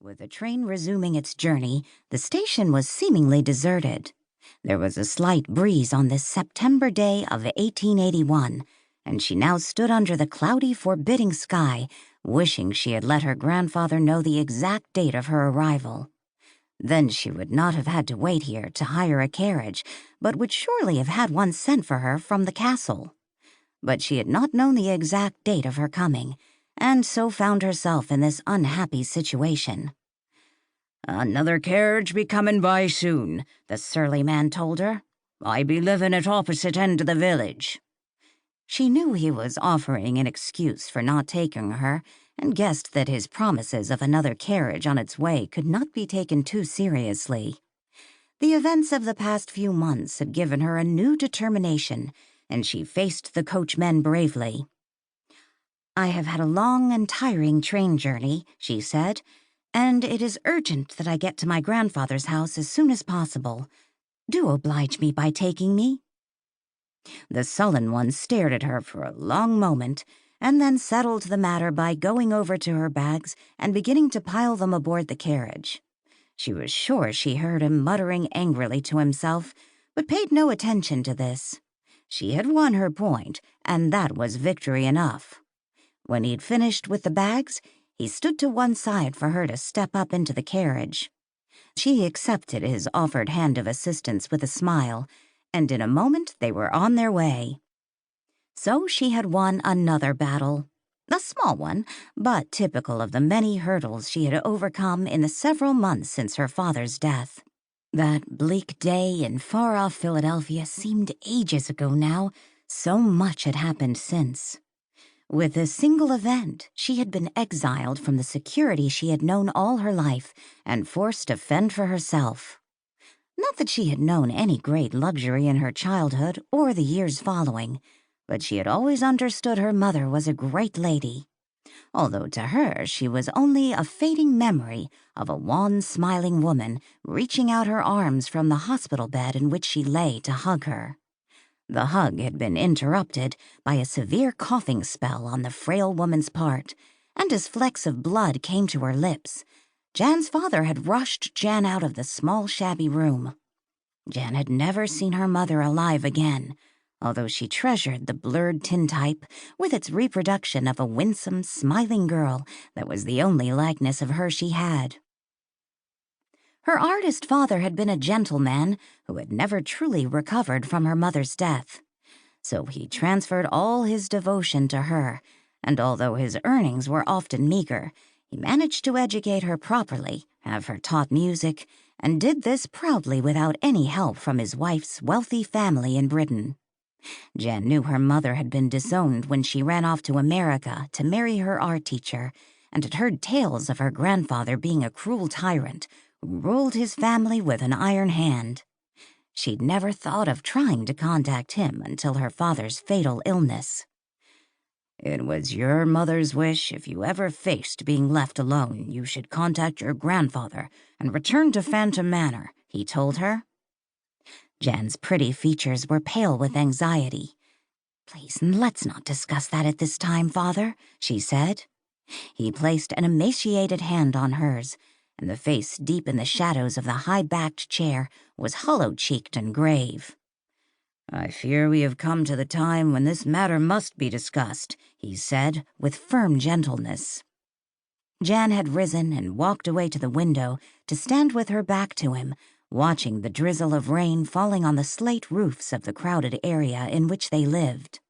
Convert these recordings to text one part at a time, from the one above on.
With the train resuming its journey, the station was seemingly deserted. There was a slight breeze on this September day of 1881, and she now stood under the cloudy, forbidding sky, wishing she had let her grandfather know the exact date of her arrival. Then she would not have had to wait here to hire a carriage, but would surely have had one sent for her from the castle. But she had not known the exact date of her coming, and so found herself in this unhappy situation. "Another carriage be comin' by soon," the surly man told her. "I be livin' at opposite end of the village." She knew he was offering an excuse for not taking her, and guessed that his promises of another carriage on its way could not be taken too seriously. The events of the past few months had given her a new determination, and she faced the coachmen bravely. "I have had a long and tiring train journey," she said, "and it is urgent that I get to my grandfather's house as soon as possible. Do oblige me by taking me." The sullen one stared at her for a long moment, and then settled the matter by going over to her bags and beginning to pile them aboard the carriage. She was sure she heard him muttering angrily to himself, but paid no attention to this. She had won her point, and that was victory enough. When he'd finished with the bags, he stood to one side for her to step up into the carriage. She accepted his offered hand of assistance with a smile, and in a moment they were on their way. So she had won another battle. A small one, but typical of the many hurdles she had overcome in the several months since her father's death. That bleak day in far-off Philadelphia seemed ages ago now. So much had happened since. With a single event, she had been exiled from the security she had known all her life and forced to fend for herself. Not that she had known any great luxury in her childhood or the years following, but she had always understood her mother was a great lady, although to her she was only a fading memory of a wan, smiling woman reaching out her arms from the hospital bed in which she lay to hug her. The hug had been interrupted by a severe coughing spell on the frail woman's part, and as flecks of blood came to her lips, Jan's father had rushed Jan out of the small, shabby room. Jan had never seen her mother alive again, although she treasured the blurred tintype with its reproduction of a winsome, smiling girl that was the only likeness of her she had. Her artist father had been a gentleman who had never truly recovered from her mother's death, so he transferred all his devotion to her, and although his earnings were often meager, he managed to educate her properly, have her taught music, and did this proudly without any help from his wife's wealthy family in Britain. Jan knew her mother had been disowned when she ran off to America to marry her art teacher, and had heard tales of her grandfather being a cruel tyrant who ruled his family with an iron hand. She'd never thought of trying to contact him until her father's fatal illness. "It was your mother's wish if you ever faced being left alone, you should contact your grandfather and return to Phantom Manor," he told her. Jan's pretty features were pale with anxiety. "Please, let's not discuss that at this time, Father," she said. He placed an emaciated hand on hers, and the face deep in the shadows of the high-backed chair was hollow-cheeked and grave. "I fear we have come to the time when this matter must be discussed," he said, with firm gentleness. Jan had risen and walked away to the window to stand with her back to him, watching the drizzle of rain falling on the slate roofs of the crowded area in which they lived.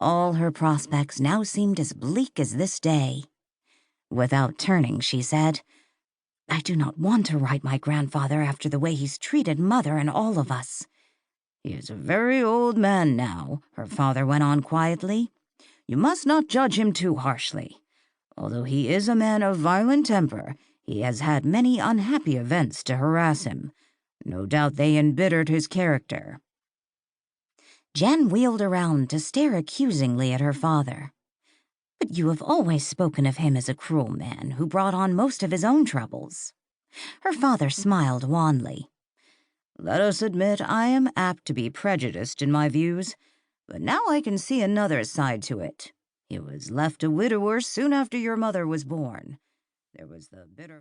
All her prospects now seemed as bleak as this day. Without turning, she said, "I do not want to write my grandfather after the way he's treated Mother and all of us." "He is a very old man now," her father went on quietly. "You must not judge him too harshly. Although he is a man of violent temper, he has had many unhappy events to harass him. No doubt they embittered his character." Jan wheeled around to stare accusingly at her father. "But you have always spoken of him as a cruel man who brought on most of his own troubles." Her father smiled wanly. "Let us admit I am apt to be prejudiced in my views, but now I can see another side to it. He was left a widower soon after your mother was born. There was the bitter